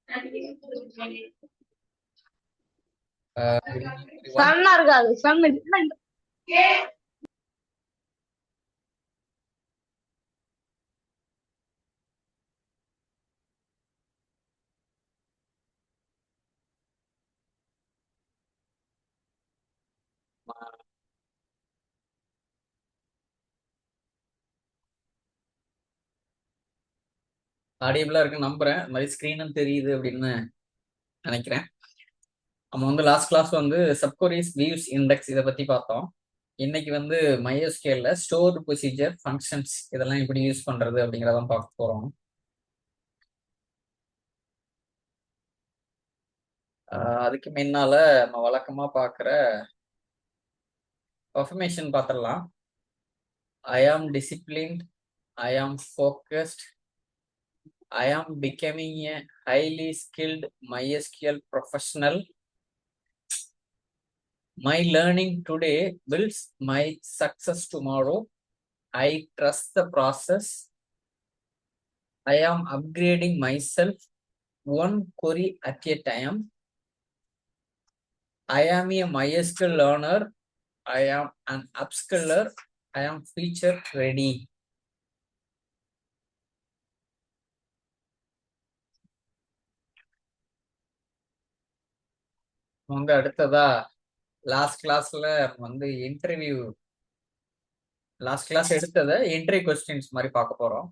Good evening, everyone. Chana இருக்காது Sun ஆடியபிளா இருக்கு நம்புறேன். இந்த மாதிரி ஸ்கிரீனும் தெரியுது அப்படின்னு நினைக்கிறேன். நம்ம வந்து லாஸ்ட் கிளாஸ் வந்து சப்கொரிஸ் வியூஸ் இண்டெக்ஸ் இதை பத்தி பார்த்தோம். இன்னைக்கு வந்து MySQLல ஸ்டோர் ப்ரொசீஜர் ஃபங்க்ஷன்ஸ் இதெல்லாம் எப்படி யூஸ் பண்றது அப்படிங்கிறதான் பார்க்க போறோம். அதுக்கு முன்னால நம்ம வழக்கமா பார்க்குற பர்ஃபர்மேஷன் பார்த்துடலாம். I am disciplined, I am focused, I am becoming a highly skilled MySQL professional. My learning today builds my success tomorrow. I trust the process. I am upgrading myself one query at a time. I am a MySQL learner. I am an upskiller. I am feature ready. வந்து அடுத்ததா last கிளாஸ்ல வந்து last class எடுத்ததை interview questions மாதிரி பார்க்க போறோம்.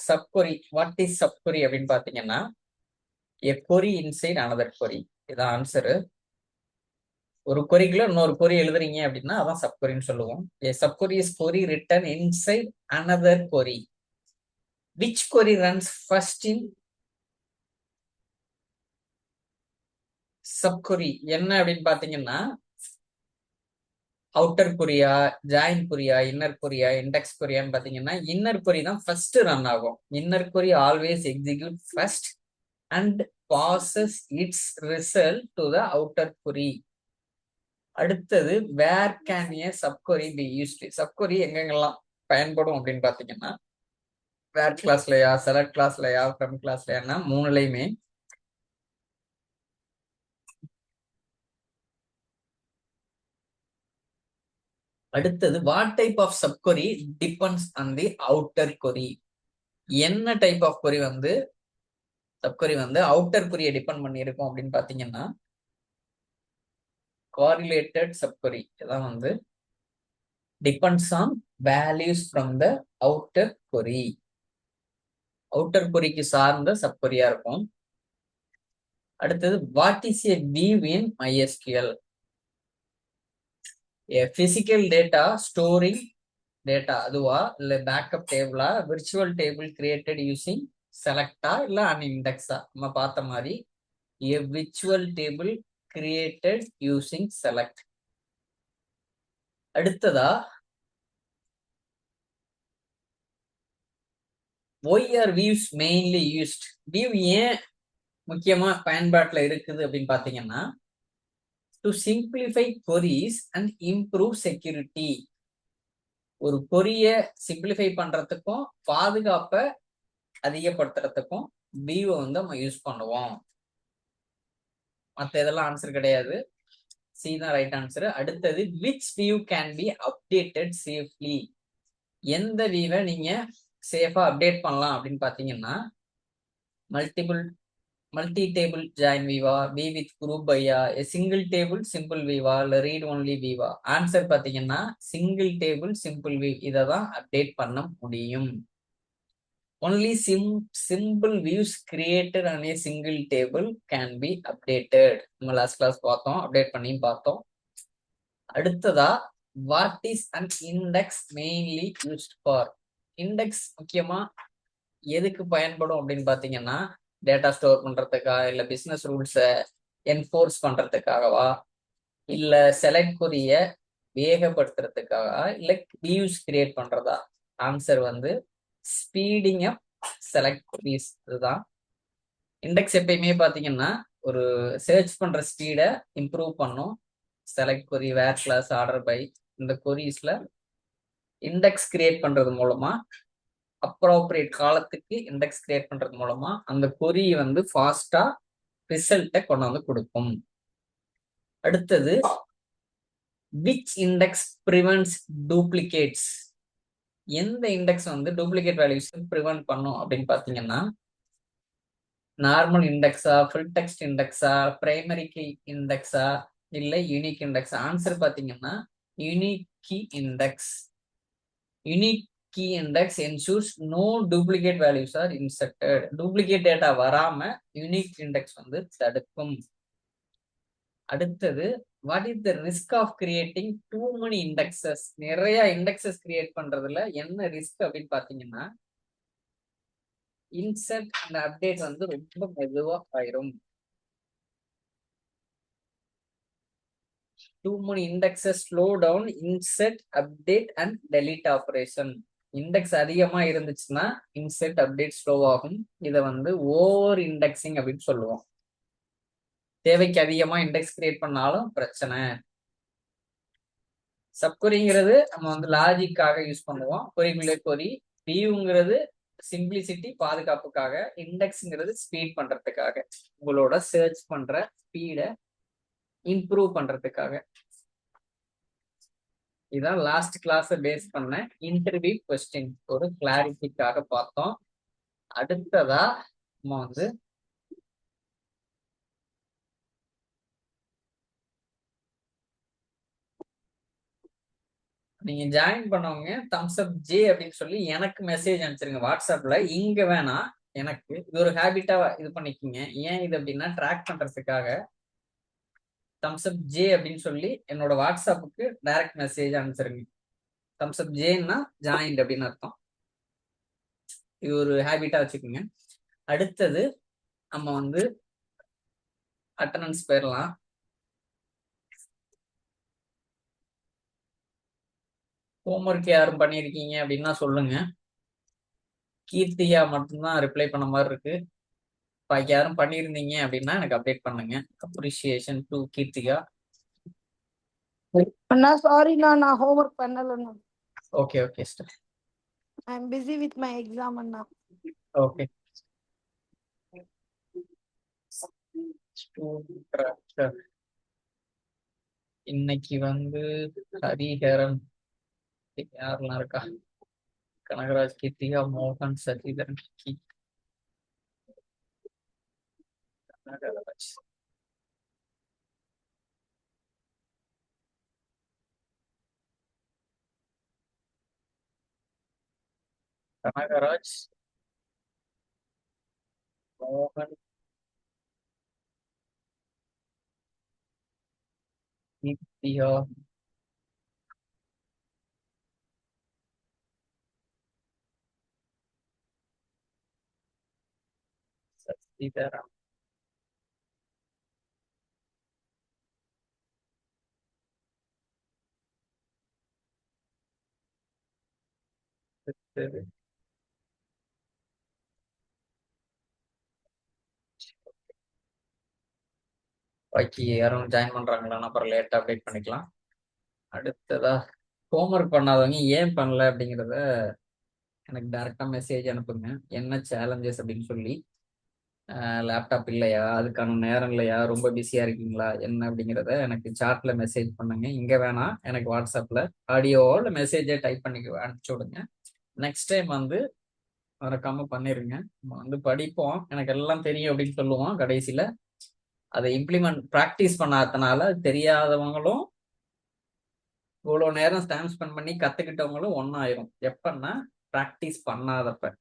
சப்கொரி, what is சப்கொரி அப்படின்னு பாத்தீங்கன்னா எ கொரி இன்சைட் அனதர் கொரி, இதான் ஆன்சரு. ஒரு கொரிக்குள்ள இன்னொரு கொரி எழுதுறீங்க அப்படின்னா அதான் சப்கொரின்னு சொல்லுவோம். A subquery is query written inside another query. Which query runs first in subquery என்ன அப்படின்னு பாத்தீங்கன்னா அவுட்டர் கொரியா, ஜாயின் கொரியா, இன்னர் கொரியா, இண்டெக்ஸ் கொரியான்னு பாத்தீங்கன்னா இன்னர் கொரி தான் ஃபர்ஸ்ட் ரன் ஆகும். Inner query always execute first and passes its result to the outer query. அடுத்தது where can a subquery be used. Subquery எங்கெங்கெல்லாம் பயன்படும் அப்படின்னு பாத்தீங்கன்னா வேர் கிளாஸ்லயா, செலக்ட் கிளாஸ்லயா, ஃப்ரம் கிளாஸ்லயா, மூணுலையுமே. அடுத்தது what type of subquery depends on the outer query. என்ன type of கொரி வந்து சப்கொரி வந்து அவுட்டர் கொரியை டிபெண்ட் பண்ணி இருக்கும் அப்படின்னு பாத்தீங்கன்னா correlated சப்கொரி இதான் வந்து depends on values from the outer query. Outer கொரிக்கு சார்ந்த சப்கொரியா இருக்கும். அடுத்தது what is a view in MySQL. Physical data storing data அதுவா, இல்ல பேக்கப் டேபிளா, விர்ச்சுவல் டேபிள் கிரியேட்டட் யூசிங் செலக்டா, இல்ல அன்இண்டெக்ஸா. நம்ம பார்த்த மாதிரி a virtual table created using select. அடுத்ததா why are views mainly used. view ஏன் முக்கியமா பயன்பாட்டுல இருக்குது அப்படின்னு பாத்தீங்கன்னா to simplify queries and improve security. ஒரு கொரிய சிம்பிளிஃபை பண்றதுக்கும் பாதுகாப்பை அதிகப்படுத்துறதுக்கும் வியூ வந்து நம்ம யூஸ் பண்ணுவோம். மற்ற இதெல்லாம் ஆன்சர் கிடையாது, சி தான் ரைட் ஆன்சர். அடுத்தது which view can be updated safely. எந்த வியூவை நீங்க சேஃபா அப்டேட் பண்ணலாம் அப்படின்னு பாத்தீங்கன்னா மல்டி டேபிள் ஜாயின் வியூவா, வி வித் குரூப் பையா, சிங்கிள் டேபிள் சிம்பிள் வியூவா, இல்ல ரீட் ஒன்லி வியூவா. ஆன்சர் பாத்தீங்கன்னா சிங்கிள் டேபிள் சிம்பிள் வியூ, இதை தான் அப்டேட் பண்ண முடியும். only simple views created on a single table can be updated. நம்ம லாஸ்ட் கிளாஸ் பார்த்தோம், அப்டேட் பண்ணி பார்த்தோம். அடுத்ததா what is an index mainly used for. Index முக்கியமா எதுக்கு பயன்படும் அப்படின்னு பாத்தீங்கன்னா டேட்டா ஸ்டோர் பண்றதுக்கா, இல்ல பிசினஸ் ரூல்ஸை என்ஃபோர்ஸ் பண்றதுக்காகவா, இல்ல செலக்ட் கொரிய வேகப்படுத்துறதுக்காக, இல்ல வியூஸ் கிரியேட் பண்றதா. ஆன்சர் வந்து ஸ்பீடிங் அப் செலக்ட் கொரிஸ். இதுதான் இண்டெக்ஸ். எப்பயுமே பாத்தீங்கன்னா ஒரு சர்ச் பண்ற ஸ்பீடை இம்ப்ரூவ் பண்ணும். Select query, where clause, order by, இந்த கொரிஸ்ல இண்டெக்ஸ் கிரியேட் பண்றது மூலமா அப்ராப்ரியேட் காலத்துக்கு இண்டெக்ஸ் கிரியேட் பண்றது மூலமா அந்த கொரி வந்து ஃபாஸ்டா ரிசல்ட்டை கொண்டாந்து கொடுக்கும். அடுத்தது விச் இண்டெக்ஸ் ப்ரிவென்ட்ஸ் டூப்ளிகேட்ஸ். எந்த இண்டெக்ஸ் வந்து டூப்ளிகேட் வேல்யூஸ் ப்ரிவென்ட் பண்ணும் அப்படின்னு பாத்தீங்கன்னா, நார்மல் இண்டெக்ஸா, ஃபுல் டெக்ஸ்ட் இண்டெக்ஸா, பிரைமரி கீ இண்டெக்ஸா, இல்லை யூனிக் இண்டெக்ஸ்? ஆன்சர் பாத்தீங்கன்னா unique key index. Unique key index ensures no duplicate values are inserted. duplicate data வராம யூனிக் இண்டெக்ஸ் வந்து தடுக்கும். அடுத்தது what is the risk of creating too many indexes? நிறைய indexes create பண்றதுல என்ன ரிஸ்க் அப்படின்னு பாத்தீங்கன்னா, இன்சர்ட் அண்ட் அப்டேட் வந்து ரொம்ப மெதுவா ஆயிரும். too many indexes slow down insert update and delete operation. Index அதிகமா இருந்துச்சுன்னா இன்செர்ட் அப்டேட் ஸ்லோ ஆகும். இதை வந்து ஓவர் இண்டெக்ஸிங் அப்படின்னு சொல்லுவோம். தேவைக்கு அதிகமா இண்டெக்ஸ் கிரியேட் பண்ணாலும் பிரச்சனை. சப்கொரிங்கிறது நம்ம வந்து லாஜிக்காக யூஸ் பண்ணுவோம். கொரிக்குள்ளே கொரி. வியூங்கிறது சிம்பிளிசிட்டி, பாதுகாப்புக்காக. இண்டெக்ஸ்ங்கிறது ஸ்பீட் பண்றதுக்காக, உங்களோட சர்ச் பண்ற ஸ்பீடை இம்ப்ரூவ் பண்றதுக்காக. இதான் லாஸ்ட் கிளாஸ் பேஸ் பண்ண இன்டர்வியூ கொஸ்டின், ஒரு கிளாரிட்டிக்காக பார்த்தோம். அடுத்ததா நம்ம வந்து நீங்க ஜாயின் பண்ணவங்க தம்ஸ் அப் ஜே அப்படின்னு சொல்லி எனக்கு மெசேஜ் அனுப்பிச்சிருங்க வாட்ஸ்அப்ல. இங்க வேணா, எனக்கு இது ஒரு ஹேபிட்டா இது பண்ணிக்கோங்க. ஏன் இது அப்படின்னா, ட்ராக் பண்றதுக்காக தம்ஸ் அப் ஜே அப்படின்னு சொல்லி என்னோட வாட்ஸ்அப்புக்கு டைரக்ட் மெசேஜ் அனுப்பிச்சிருங்க. தம்ஸ் அப் ஜேன்னா ஜாயின்ட் அப்படின்னு அர்த்தம். இது ஒரு ஹேபிட்டா வச்சுக்கோங்க. அடுத்தது நம்ம வந்து அட்டண்டன்ஸ் போயிடலாம். ஹோம்ஒர்க் யாரும் பண்ணியிருக்கீங்க அப்படின்னா சொல்லுங்க. கீர்த்தியா மட்டும்தான் ரிப்ளை பண்ண மாதிரி இருக்கு. பாக்கி யாரும் பண்ணியிருந்தீங்க அப்படின்னா எனக்கு அப்டேட் பண்ணுங்க. Appreciation to Keerthika. அண்ணா சாரிண்ணா, நான் ஹோம்ஒர்க் பண்ணலண்ணா. Okay okay sister. I am busy with my exam அண்ணா. ஓகே. இன்னைக்கு வந்து ஹரிஹரன் யாரெல்லாம் இருக்கா? கனகராஜ், கீர்த்திகா, மோகன், சசிதரன், கனகராஜ், கனகராஜ், மோகன், கீர்த்திகா, சசிதரன், பாக்கி யாரும் ஜாயின் பண்றாங்களான்னு அப்புறம் லேட்டா அப்டேட் பண்ணிக்கலாம். அடுத்ததா ஹோம்ஒர்க் பண்ணாதவங்க ஏன் பண்ணல அப்படிங்கிறத எனக்கு டைரக்டா மெசேஜ் அனுப்புங்க. என்ன சேலஞ்சஸ் அப்படின்னு சொல்லி. லேப்டாப் இல்லையா, அதுக்கான நேரம் இல்லையா, ரொம்ப பிஸியா இருக்கீங்களா, என்ன அப்படிங்கிறத எனக்கு சாட்ல மெசேஜ் பண்ணுங்க. இங்க வேணா எனக்கு வாட்ஸ்அப்ல ஆடியோவோ இல்லை மெசேஜை டைப் பண்ணி அனுப்பிச்சு விடுங்க. நெக்ஸ்ட் டைம் வந்து மறக்காம பண்ணிருங்க. நம்ம வந்து படிப்போம், எனக்கு எல்லாம் தெரியும் அப்படின்னு சொல்லுவோம். கடைசியில அதை இம்ப்ளிமெண்ட் ப்ராக்டிஸ் பண்ணாதனால தெரியாதவங்களும் இவ்வளவு நேரம் டைம் ஸ்பெண்ட் பண்ணி கத்துக்கிட்டவங்களும் ஒன்னாயிரும். எப்பன்னா ப்ராக்டிஸ் பண்ணாதப்ப.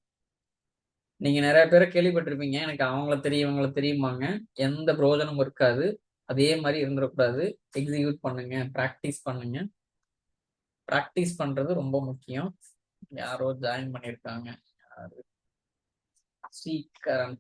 நீங்க நிறைய பேரை கேள்விப்பட்டிருப்பீங்க, எனக்கு அவங்கள தெரியும் இவங்கள தெரியுமாங்க. எந்த பிரயோஜனமும் இருக்காது. அதே மாதிரி இருந்துடக்கூடாது. எக்ஸிக்யூட் பண்ணுங்க, ப்ராக்டிஸ் பண்ணுங்க. ப்ராக்டிஸ் பண்றது ரொம்ப முக்கியம். யாரோ ஜாயின் பண்ணியிருக்காங்க. யாரு? ஸ்ரீகரன்.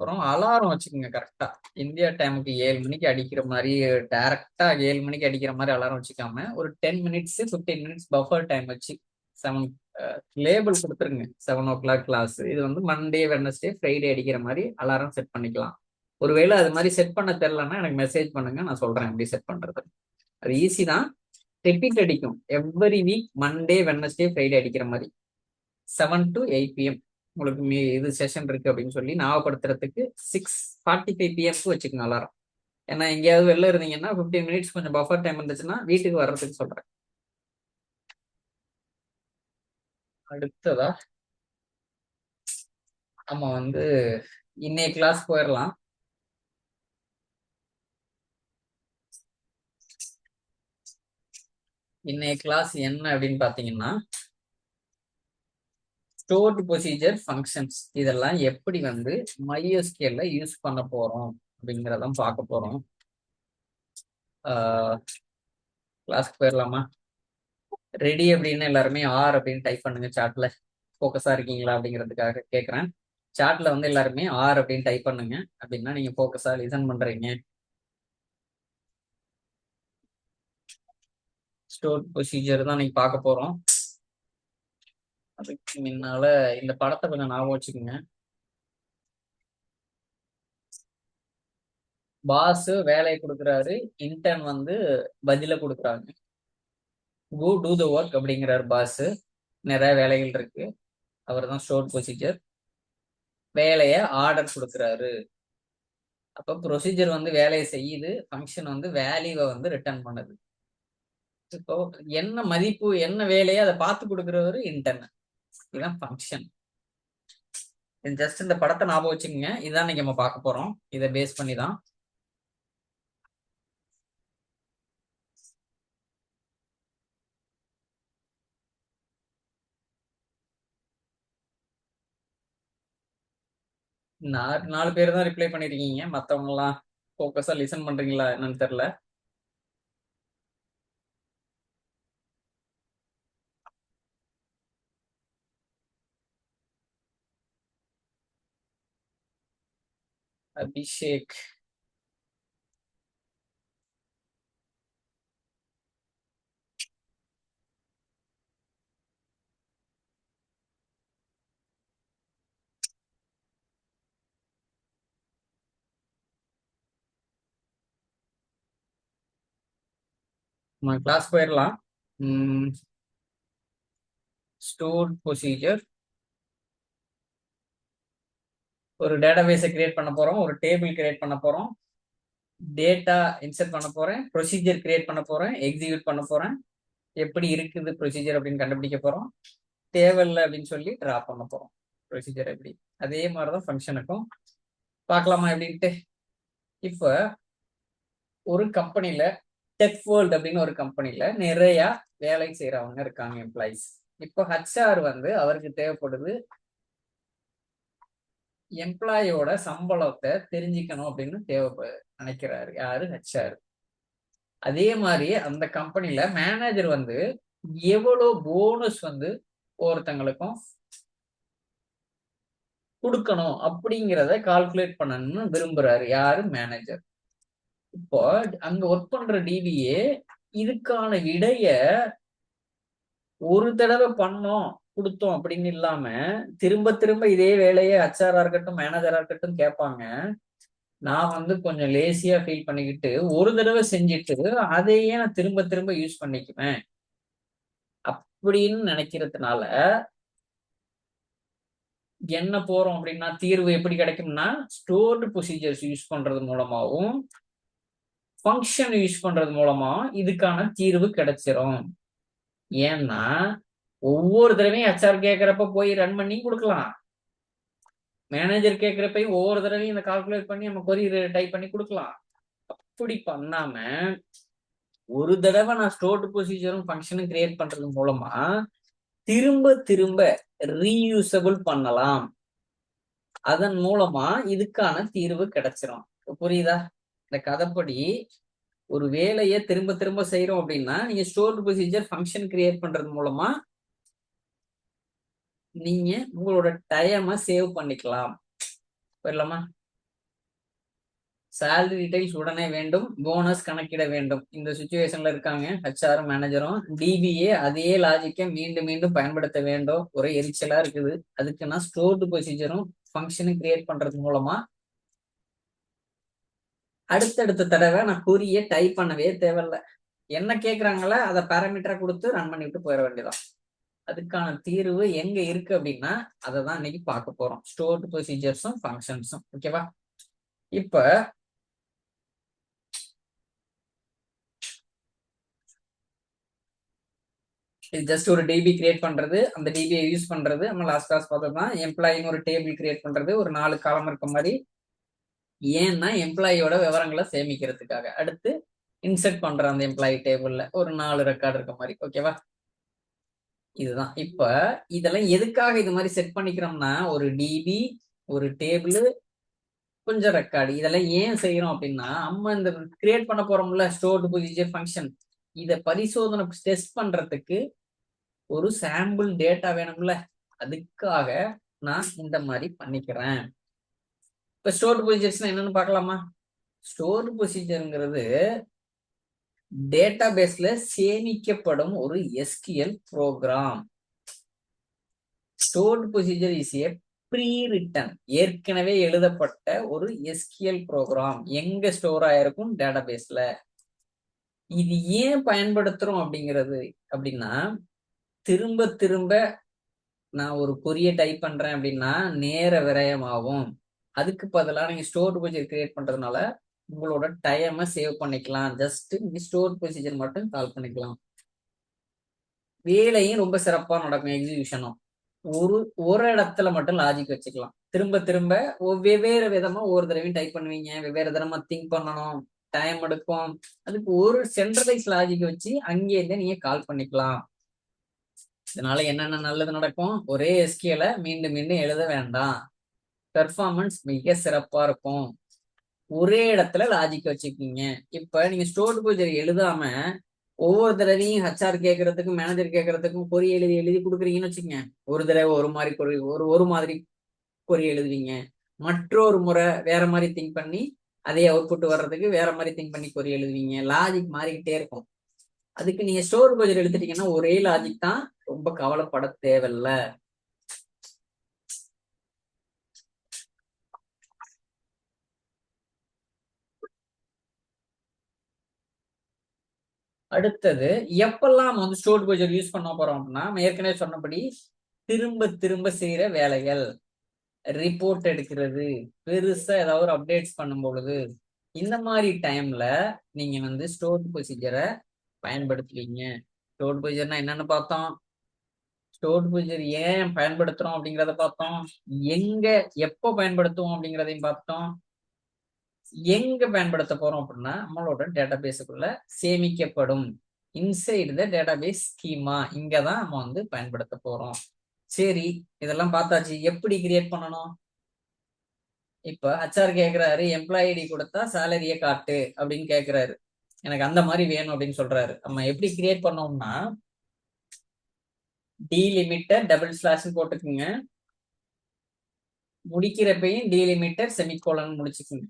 அப்புறம் அலாரம் வச்சுக்கோங்க கரெக்டா. இந்தியா டைமுக்கு 7 மணிக்கு அடிக்கிற மாதிரி, டைரக்டா 7 மணிக்கு அடிக்கிற மாதிரி அலாரம் வச்சுக்காம ஒரு 10 மினிட்ஸ் 15 மினிட்ஸ் பஃபர் டைம் வச்சு 7 லேபிள் கொடுத்துருங்க. 7 o'clock கிளாஸ். இது வந்து மண்டே, வெட்னஸ்டே, ஃப்ரைடே அடிக்கிற மாதிரி அலாரம் செட் பண்ணிக்கலாம். ஒருவேளை அது மாதிரி செட் பண்ண தெரிலன்னா எனக்கு மெசேஜ் பண்ணுங்க, நான் சொல்றேன் எப்படி செட் பண்றது. அது ஈஸி தான். ரிப்பீட் அடிக்கும் every week, Monday Wednesday Friday அடிக்கிற மாதிரி 7 to 8 PM உங்களுக்கு இது செஷன் இருக்கு அப்படின்னு சொல்லி ஞாபகப்படுத்துறதுக்கு 6:45 PM வச்சுக்கோங்க அலாரம். ஏன்னா எங்கேயாவது வெளில இருந்தீங்கன்னா 15 மினிட்ஸ் கொஞ்சம் பஃபர் டைம் இருந்துச்சுன்னா வீட்டுக்கு வர்றதுக்கு சொல்றேன். அடுத்ததா நம்ம வந்து இன்னைய கிளாஸ் போயிடலாம். இன்னைய கிளாஸ் என்ன அப்படின்னு பாத்தீங்கன்னா, ஸ்டோர்டு ப்ரொசீஜர் ஃபங்க்ஷன்ஸ் இதெல்லாம் எப்படி வந்து MySQL யூஸ் பண்ண போறோம் அப்படிங்கிறதான் பார்க்க போறோம். கிளாஸ்க்கு போயிடலாமா? ரெடி அப்படின்னு எல்லாருமே ஆர் அப்படின்னு டைப் பண்ணுங்க சாட்ல. ஃபோக்கஸா இருக்கீங்களா அப்படிங்கிறதுக்காக கேட்குறேன். சாட்ல வந்து எல்லாருமே ஆர் அப்படின்னு டைப் பண்ணுங்க, அப்படின்னா நீங்க ஃபோக்கஸா லிசன் பண்றீங்க. ஸ்டோர் ப்ரொசீஜர் தான் நீங்க பார்க்க போறோம். அதுக்கு முன்னால இந்த படத்தை கொஞ்சம் ஞாபகம் வச்சுக்கோங்க. பாஸ் வேலையை கொடுக்குறாரு, இன்டர்ன் வந்து பதில கொடுக்குறாங்க. கோ டூ த ஒர்க் அப்படிங்கிறார் பாஸ். நிறைய வேலைகள் இருக்கு. அவர் தான் ஸ்டோர் ப்ரொசீஜர். வேலையை ஆர்டர் கொடுக்குறாரு. அப்போ ப்ரொசீஜர் வந்து வேலையை செய்யுது, ஃபங்க்ஷன் வந்து வேல்யூவை வந்து ரிட்டர்ன் பண்ணுது. இப்போ என்ன மதிப்பு என்ன வேலையை அதை பார்த்து கொடுக்குறவரு இன்டர்ன். இதுதான் ஃபங்க்ஷன். ஜஸ்ட் இந்த படத்தை ஞாபகம் வச்சுக்கோங்க. இதுதான் இன்னைக்கு நம்ம பார்க்க போறோம். இதை பேஸ் பண்ணி தான். நாலு பேர் தான் ரிப்ளை பண்ணிருக்கீங்க. மற்றவங்க எல்லாம் ஃபோக்கஸா லிசன் பண்றீங்களா என்னன்னு தெரியல. அபிஷேக், நம்ம கிளாஸ் போயிடலாம். ஸ்டோர் ப்ரொசீஜர், ஒரு டேட்டாபேஸை கிரியேட் பண்ண போறோம், ஒரு டேபிள் கிரியேட் பண்ண போறோம், டேட்டா இன்சர்ட் பண்ண போறேன், ப்ரொசீஜர் கிரியேட் பண்ண போறேன், எக்ஸிக்யூட் பண்ண போறேன், எப்படி இருக்குது ப்ரொசீஜர் அப்படின்னு கண்டுபிடிக்க போறோம், தேவையில்லை அப்படின்னு சொல்லி ட்ரா பண்ண போறோம். ப்ரொசீஜர் எப்படி அதே மாதிரிதான் ஃபங்க்ஷனுக்கும். பார்க்கலாமா எப்படின்ட்டு? இப்போ ஒரு கம்பெனில, டெக் வேர்ல்ட் அப்படின்னு ஒரு கம்பெனில நிறைய வேலை செய்யறவங்க இருக்காங்க, எம்ப்ளாயிஸ். இப்போ HR வந்து அவருக்கு தேவைப்படுது, எம்ப்ளாயோட சம்பளத்தை தெரிஞ்சுக்கணும் அப்படின்னு நினைக்கிறாரு. யாரு? HR. அதே மாதிரி அந்த கம்பெனில மேனேஜர் வந்து எவ்வளவு போனஸ் வந்து ஒருத்தங்களுக்கும் கொடுக்கணும் அப்படிங்கிறத கால்குலேட் பண்ணணும்னு விரும்புறாரு. யாரு? மேனேஜர். இப்போ அங்க ஒர்க் பண்ற DBA இதுக்கான விடைய ஒரு தடவை பண்ணோம் கொடுத்தோம் அப்படின்னு இல்லாம திரும்ப திரும்ப இதே வேலையை HR இருக்கட்டும் மேனேஜரா இருக்கட்டும் கேட்பாங்க. நான் வந்து கொஞ்சம் லேசியா ஃபீல் பண்ணிக்கிட்டு ஒரு தடவை செஞ்சுட்டு அதையே நான் திரும்ப திரும்ப யூஸ் பண்ணிக்குவேன் அப்படின்னு நினைக்கிறதுனால என்ன போறோம் அப்படின்னா, தீர்வு எப்படி கிடைக்கும்னா, ஸ்டோர்டு ப்ரொசீஜர்ஸ் யூஸ் பண்றது மூலமாவும் ஃபங்க்ஷன் யூஸ் பண்றது மூலமா இதுக்கான தீர்வு கிடைச்சிரும். ஏன்னா ஒவ்வொரு தடவையும் HR கேட்கிறப்ப போய் ரன் பண்ணி கொடுக்கலாம், மேனேஜர் கேட்கிறப்பையும் ஒவ்வொரு தடவையும் இந்த கால்குலேட் பண்ணி நம்ம கொரி டைப் பண்ணி கொடுக்கலாம். அப்படி பண்ணாம ஒரு தடவை நான் ஸ்டோர்டு ப்ரொசீஜரும் ஃபங்க்ஷனும் கிரியேட் பண்றது மூலமா திரும்ப திரும்ப ரீயூசபிள் பண்ணலாம். அதன் மூலமா இதுக்கான தீர்வு கிடைச்சிரும். புரியுதா? இந்த கதைப்படி ஒரு வேலையை திரும்ப திரும்ப செய்யறோம் அப்படின்னா நீங்க ஸ்டோர்டு ப்ரொசீஜர் ஃபங்க்ஷன் கிரியேட் பண்றது மூலமா நீங்க உங்களோட டைமை சேவ் பண்ணிக்கலாம். போயிடலாமா? சேலரி டீடைல்ஸ் உடனே வேண்டும், போனஸ் கணக்கிட வேண்டும். இந்த சுச்சுவேஷன்ல இருக்காங்க HR மேனேஜரும். DBA அதே லாஜிக்கை மீண்டும் மீண்டும் பயன்படுத்த வேண்டும். ஒரே எரிச்சலா இருக்குது. அதுக்கு நான் ஸ்டோர்டு ப்ரொசீஜரும் ஃபங்க்ஷனும் கிரியேட் பண்றது மூலமா அடுத்தடுத்த தடவை நான் குறிய டைப் பண்ணவே தேவையில்ல. என்ன கேட்கறாங்களோ அதை பேராமீட்டரா கொடுத்து ரன் பண்ணிட்டு போயிட வேண்டியதான். அதுக்கான தீர்வு எங்க இருக்கு அப்படின்னா அதை தான் இன்னைக்கு பார்க்க போறோம். ஸ்டோர்டு ப்ரொசீஜர்ஸும் ஃபங்க்ஷன்ஸும். ஓகேவா? இப்ப இது ஜஸ்ட் ஒரு டிபி கிரியேட் பண்றது, அந்த டிபியை யூஸ் பண்றது. நம்ம லாஸ்ட் கிளாஸ் பார்த்தது தான். எம்ப்ளாயின்னு ஒரு டேபிள் கிரியேட் பண்றது, ஒரு 4 காலம் இருக்க மாதிரி. ஏன்னா எம்ப்ளாயியோட விவரங்களை சேமிக்கிறதுக்காக. அடுத்து இன்சர்ட் பண்ற அந்த எம்ப்ளாயி டேபிள்ல ஒரு 4 ரெக்கார்டு இருக்க மாதிரி. ஓகேவா? இதுதான். இப்ப இதெல்லாம் எதுக்காக இது மாதிரி செட் பண்ணிக்கிறோம்னா, ஒரு டிபி, ஒரு டேபிள், கொஞ்சம் ரெக்கார்டு, இதெல்லாம் ஏன் செய்யறோம் அப்படின்னா, நம்ம இந்த கிரியேட் பண்ண போறோம்ல ஸ்டோர்டு ப்ரொசீஜர் ஃபங்க்ஷன், இதை பரிசோதனை டெஸ்ட் பண்றதுக்கு ஒரு சாம்பிள் டேட்டா வேணும்ல, அதுக்காக நான் இந்த மாதிரி பண்ணிக்கிறேன். இப்ப ஸ்டோர்டு ப்ரொசீஜர்ஸ்னா என்னன்னு பார்க்கலாமா? ஸ்டோர்டு ப்ரொசீஜர்ங்கிறது டேட்டா பேஸ்ல சேமிக்கப்படும் ஒரு SQL program. Stored procedure is a pre written, ஏற்கனவே எழுதப்பட்ட ஒரு எஸ்கியூஎல் ப்ரோக்ராம். எங்க ஸ்டோர் ஆயிருக்கும்? டேட்டா பேஸ்ல. இது ஏன் பயன்படுத்துறோம் அப்படின்னா, திரும்ப திரும்ப நான் ஒரு கொரிய டைப் பண்றேன் அப்படின்னா நேர விரயமாகும். அதுக்கு பதிலாக நீங்க ஸ்டோர் ப்ரொசீஜர் கிரியேட் பண்றதுனால உங்களோட டைமை சேவ் பண்ணிக்கலாம். ஜஸ்ட் நீங்க ஸ்டோர் ப்ரொசீஜர் மட்டும் கால் பண்ணிக்கலாம். வேலையும் ரொம்ப சிறப்பா நடக்கும். எக்ஸிகியூஷனும் ஒரு இடத்துல மட்டும் லாஜிக் வச்சுக்கலாம். திரும்ப திரும்ப வெவ்வேறு விதமா ஒவ்வொரு தடவையும் டைப் பண்ணுவீங்க, வெவ்வேறு விதமா திங்க் பண்ணணும், டைம் எடுக்கும். அதுக்கு ஒரு சென்ட்ரலைஸ் லாஜிக் வச்சு அங்கே இருந்து நீங்க கால் பண்ணிக்கலாம். இதனால என்னென்ன நல்லது நடக்கும்? ஒரே எஸ்கியூஎலை மீண்டும் மீண்டும் எழுத வேண்டாம். பெர்ஃபார்மன்ஸ் மிக சிறப்பா இருக்கும். ஒரே இடத்துல லாஜிக் வச்சுக்கீங்க. இப்ப நீங்க ஸ்டோர்டு ப்ரொசீஜர் எழுதாம ஒவ்வொரு தடவையும் ஹச்ஆர் கேட்கறதுக்கும் மேனேஜர் கேட்கறதுக்கும் கொரி எழுதி கொடுக்குறீங்கன்னு வச்சுக்கோங்க. ஒரு தடவை ஒரு மாதிரி கொரி ஒரு மாதிரி கொரி எழுதுவீங்க, மற்றொரு முறை வேற மாதிரி திங்க் பண்ணி அதே அவுட்புட் வர்றதுக்கு வேற மாதிரி திங்க் பண்ணி கொரி எழுதுவீங்க. லாஜிக் மாறிக்கிட்டே இருக்கும். அதுக்கு நீங்க ஸ்டோர் ப்ரொசீஜர் எடுத்துட்டீங்கன்னா ஒரே லாஜிக் தான், ரொம்ப கவலைப்பட தேவையில்ல. அடுத்தது எப்பெல்லாம் வந்து ஸ்டோர்டு ப்ரொசீஜர் யூஸ் பண்ண போறோம் அப்படின்னா, ஏற்கனவே சொன்னபடி திரும்ப திரும்ப செய்யற வேலைகள், ரிப்போர்ட் எடுக்கிறது, பெருசா ஏதாவது ஒரு அப்டேட்ஸ் பண்ணும் பொழுது, இந்த மாதிரி டைம்ல நீங்க வந்து ஸ்டோர்டு ப்ரொசீஜரை பயன்படுத்துவீங்க. ஸ்டோர்டு ப்ரொசீஜர்னா என்னன்னு பார்த்தோம். ஸ்டோர்டு ப்ரொசீஜர் ஏன் பயன்படுத்துறோம் அப்படிங்கிறத பார்த்தோம். எங்க எப்போ பயன்படுத்துவோம் அப்படிங்கிறதையும் பார்த்தோம். எங்க பயன்படுத்த போறோம் அப்படின்னா நம்மளோட டேட்டா பேஸுக்குள்ள சேமிக்கப்படும் இன்சைடு த டேட்டாபேஸ் ஸ்கீமா, இங்கதான் நம்ம வந்து பயன்படுத்த போறோம். சரி, இதெல்லாம் பார்த்தாச்சு. எப்படி கிரியேட் பண்ணணும்? இப்ப ஹச்ஆர் கேக்குறாரு, எம்ப்ளாயி ஐடி கொடுத்தா சேலரியை காட்டு அப்படின்னு கேக்குறாரு. எனக்கு அந்த மாதிரி வேணும் அப்படின்னு சொல்றாரு. நம்ம எப்படி கிரியேட் பண்ணோம்னா, டிலிமிட்டர் டபுள் ஸ்லாஷ் போட்டுக்குங்க. முடிக்கிறப்பையும் டிலிமிட்டர் செமிகோலன் முடிச்சுக்குங்க.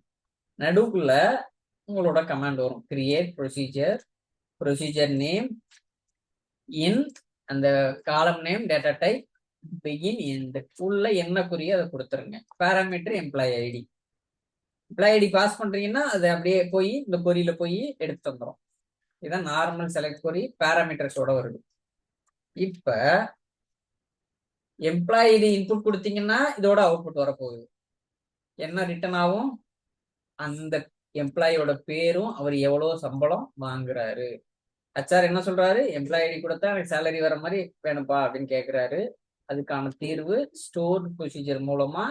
நடுவுக்குள்ள உங்களோட கமாண்ட் வரும், create procedure, procedure name, in அந்த column name, data type, begin, end. ஃபுல்ல என்ன குறியோ அதை கொடுத்துருங்க. Parameter employee ID. Employee ID pass பண்றீங்கன்னா அது அப்படியே போய் இந்த கொரியில போய் எடுத்து வந்துடும். இதுதான் நார்மல் செலக்ட் கொரி, பேராமீட்டர்ஸோட வருது. இப்ப எம்ப்ளாயி ஐடி இன்புட் கொடுத்தீங்கன்னா இதோட அவுட்புட் வரப்போகுது. என்ன ரிட்டர்ன் ஆகும்? அந்த எம்ப்ளாயோட பேரும் அவர் எவ்வளவு சம்பளம் வாங்குறாரு. ஹச்ஆர் என்ன சொல்றாரு? எம்ப்ளாயி ஐடி கொடுத்தா எனக்கு சேலரி வர மாதிரி வேணும்பா அப்படின்னு கேட்கிறாரு. அதுக்கான தீர்வு ஸ்டோர்டு ப்ரொசீஜர் மூலமா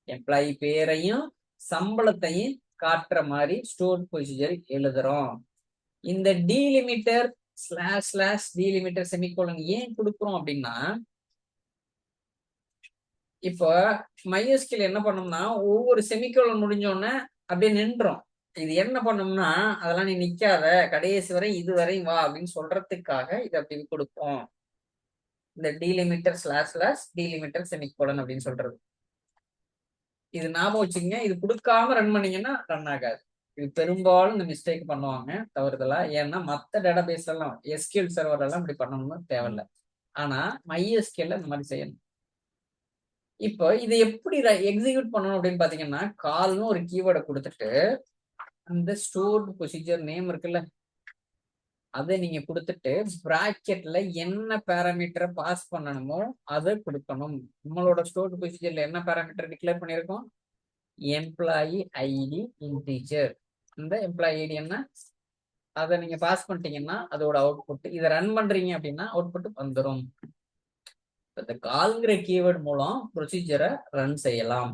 எம்ப்ளாயி பேரையும் சம்பளத்தையும் காட்டுற மாதிரி ஸ்டோர்டு ப்ரொசீஜர் எழுதுறோம். இந்த delimiter slash slash delimiter semicolon ஏன் கொடுக்குறோம் அப்படின்னா, இப்போ MySQL என்ன பண்ணோம்னா ஒவ்வொரு செமிகோலன் முடிஞ்சோடனே அப்படியே நின்றோம். இது என்ன பண்ணோம்னா, அதெல்லாம் நீ நிக்காத, கடைசி வரை இது வரையும் வா அப்படின்னு சொல்றதுக்காக இது அப்படி கொடுப்போம். இந்த delimiter slash slash delimiter semicolon அப்படின்னு சொல்றது. இது ஞாபகம் வச்சுக்கங்க. இது கொடுக்காம ரன் பண்ணீங்கன்னா ரன் ஆகாது. இது பெரும்பாலும் இந்த மிஸ்டேக் பண்ணுவாங்க தவறுதலா. ஏன்னா மற்ற டேட்டா பேஸ்ல எல்லாம் SQL சர்வர் எல்லாம் இப்படி பண்ணணும்னு தேவையில்லை. ஆனா MySQL இந்த மாதிரி செய்யணும். இப்போ இதை எப்படி எக்ஸிக்யூட் பண்ணணும் அப்படின்னு பாத்தீங்கன்னா, கால்னு ஒரு கீவேர்டை கொடுத்துட்டு அந்த ஸ்டோர்டு ப்ரொசீஜர் நேம் இருக்குல்ல, அதை நீங்க கொடுத்துட்டு பிராக்கெட்ல என்ன பேராமீட்டரை பாஸ் பண்ணணுமோ அதை கொடுக்கணும். நம்மளோட ஸ்டோர்டு ப்ரொசீஜர்ல என்ன பேராமீட்டர் டிக்ளேர் பண்ணியிருக்கோம்? Employee ID integer. இந்த எம்ப்ளாயி ஐடி என்ன, அதை நீங்க பாஸ் பண்ணிட்டீங்கன்னா அதோட அவுட்புட், இதை ரன் பண்றீங்க அப்படின்னா அவுட்புட் வந்துடும். இந்த கால்ங்கிற கீவேர்ட் மூலம் ப்ரொசீஜரை ரன் செய்யலாம்.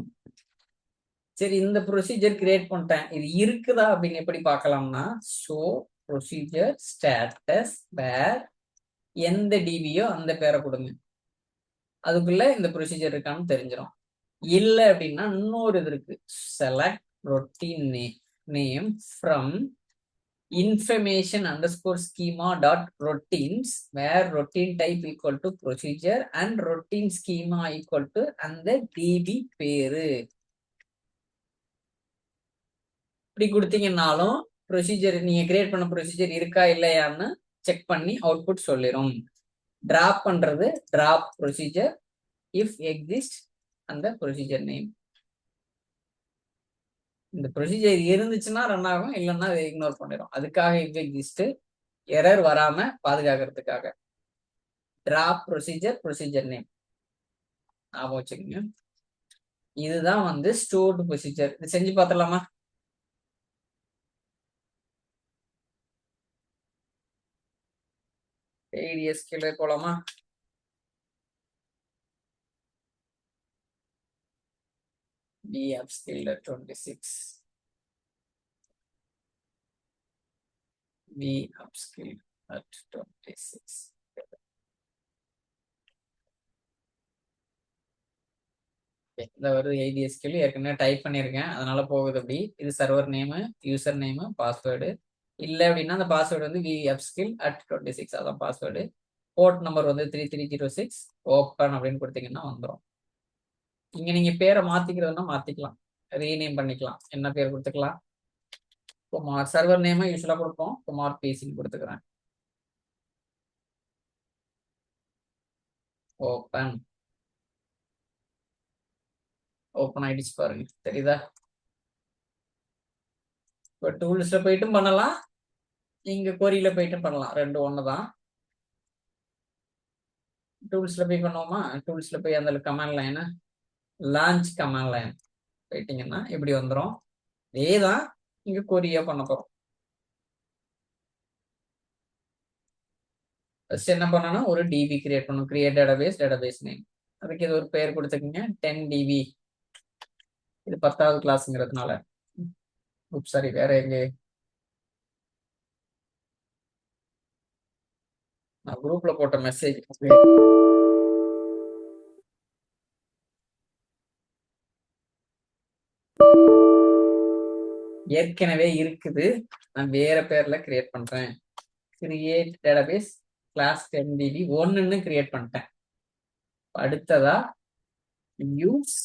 சரி, இந்த ப்ரொசீஜர் கிரியேட் பண்ணிட்டேன், இது இருக்குதா அப்படின்னு எப்படி பார்க்கலாம்னா, ஷோ ப்ரொசீஜர் ஸ்டேட்டஸ் வேர், எந்த டிவியோ அந்த பேரை கொடுங்க, அதுக்குள்ள இந்த ப்ரொசீஜர் இருக்கான்னு தெரிஞ்சிடும். இல்லை அப்படின்னா இன்னொரு இது இருக்கு, select routine name from information underscore schema dot routines, where routine type equal to procedure and routine schema equal to அந்த db பேரு. இப்படி கொடுத்தீங்கன்னாலும் ப்ரொசீஜர் நீங்க கிரியேட் பண்ண ப்ரொசீஜர் இருக்கா இல்லையான்னு செக் பண்ணி அவுட்புட் சொல்லிடும். டிராப் பண்றது டிராப் ப்ரொசீஜர், இஃப் எக்ஸிஸ்ட் அந்த ப்ரொசீஜர் நேம். இந்த ப்ரொசீஜர் இருந்துச்சுன்னா ரன் ஆகும், இல்லைன்னா அதை இக்னோர் பண்ணிடும். அதுக்காக இஃப் எக்ஸிஸ்ட், எரர் வராம பாதுகாக்கிறதுக்காக. டிராப் ப்ரொசீஜர் ப்ரொசீஜர் நேம் ஞாபகம் வச்சுக்கோங்க. இதுதான் வந்து ஸ்டோர்டு ப்ரொசீஜர். இது செஞ்சு பார்த்துடலாமா? ADSQL போலாமா? VAppSkill 26, VAppSkill 26. இந்த ஒரு ADSQL ஏற்கனவே டைப் பண்ணியிருக்கேன், அதனால போகுது அப்படி. இது server name, user name, password. இல்லை அப்படின்னா அந்த பாஸ்வேர்டு வந்து VAppSkill@26, அதான் பாஸ்வேர்டு. போர்ட் நம்பர் வந்து 3306. ஓப்பன் அப்படின்னு கொடுத்தீங்கன்னா வந்துடும். இங்க நீங்க பேரை மாத்திக்கிறதுனா மாத்திக்கலாம், ரீநேம் பண்ணிக்கலாம். என்ன பேர் கொடுத்துக்கலாம்? குமார். சர்வர் நேம் யூஸ்வலா கொடுப்போம், குமார் பிசின்னு கொடுத்துக்கிறேன். ஓப்பன். ஓப்பன் ஆயிடுச்சு பாருங்க, தெரியுதா? இப்போ டூல்ஸ்ல போயிட்டும் பண்ணலாம், இங்க கொரியில போயிட்டும் பண்ணலாம், ரெண்டு ஒண்ணுதான். டூல்ஸ்ல போய் பண்ணுவோமா? டூல்ஸ்ல போய் அந்த command line, launch command line போயிட்டீங்கன்னா இப்படி வந்துடும். இதேதான் இங்க கொரியா பண்ண போறோம். ஃபர்ஸ்ட் என்ன பண்ணணும், ஒரு டிபி கிரியேட் பண்ணணும். Create database name. அதுக்கு இது ஒரு பேர் கொடுத்துக்கோங்க, 10db. இது 10வது கிளாஸ்ங்கிறதுனால. சாரி, வேற எங்க நான் குரூப்ல போட்ட மெசேஜ் ஏற்கனவே இருக்குது, நான் வேற பேர்ல கிரியேட் பண்றேன். கிரியேட் டேட்டாபேஸ் கிளாஸ் 10db 1ன்னு கிரியேட் பண்ணிட்டேன். அடுத்ததா யூஸ்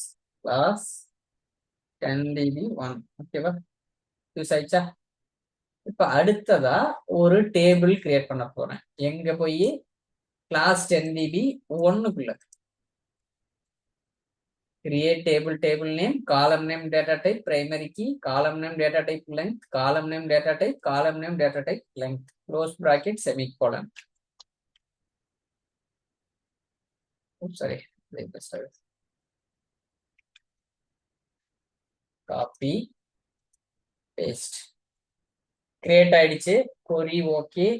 கிளாஸ் 10db 1. ஓகேவா? யூஸ் ஆயிடுச்சா? இப்ப அடுத்ததா ஒரு டேபிள் கிரியேட் பண்ண போறேன். எங்க போய் கிளாஸ் 10db 1க்குள்ள create table name, column name, data type, primary key, column name, data type, length, column name, data type, column name, data type, length, close bracket, semicolon. Oops, sorry. Copy, paste. Create ஆயிடுச்சு. query okay,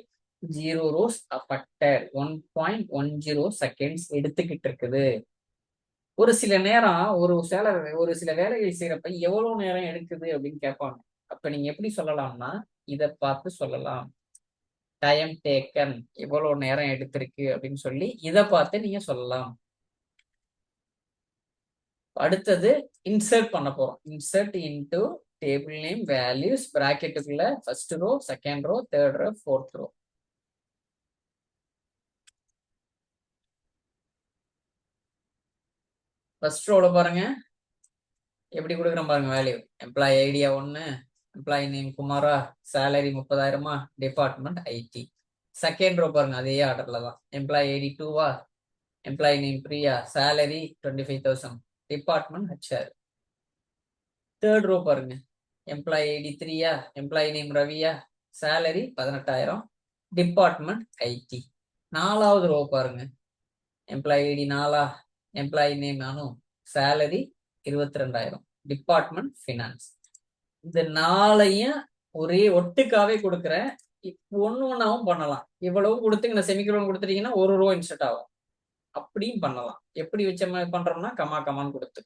0 rows affected, 1.10 seconds எடுத்துக்கிட்டு இருக்குது. ஒரு சில நேரம் ஒரு சில வேலைகள் செய்யறப்ப எவ்வளவு நேரம் எடுக்குது அப்படின்னு கேட்பாங்க. அப்ப நீங்க எப்படி சொல்லலாம்னா, இதை பார்த்து சொல்லலாம். டைம் டேக்கன், எவ்வளவு நேரம் எடுத்திருக்கு அப்படின்னு சொல்லி இதை பார்த்து நீங்க சொல்லலாம். அடுத்தது இன்சர்ட் பண்ண போறோம். Insert into table name values பிராக்கெட்டுக்குள்ள first row, second row, third row, fourth row. First ரோல பாருங்க எப்படி கொடுக்குறோம் பாருங்க வேல்யூ. எம்ப்ளாயி ஐடியா 1, எம்ப்ளாயி நேம் குமாரா, salary 30,000, department IT. Second row பாருங்க அதே ஆர்டர்ல தான். எம்ப்ளாயி ஐடி 2வா, employee name Priya, salary 25,000, department HR. Third row பாருங்க, எம்ப்ளாயி ஐடி 3யா, எம்ப்ளாயி நேம் ரவியா, சேலரி 18,000, டிபார்ட்மெண்ட் ஐடி. 4வது ரோ பாருங்க, எம்ப்ளாயி ஐடி 4, எம்ப்ளாயி நேம் அனு, சேலரி 22,000, டிபார்ட்மெண்ட் ஃபினான்ஸ். இந்த 4ஐயும் ஒரே ஒட்டுக்காவே கொடுக்குறேன். ஒன்னு ஒன்னாவும் பண்ணலாம். இவ்வளவு கொடுத்து இந்த செமிகோலன் கொடுத்துட்டீங்கன்னா ஒரு ரோ இன்சர்ட் ஆகும். அப்படியும் பண்ணலாம். எப்படி வச்ச மாதிரி பண்றோம்னா கமான்னு கொடுத்து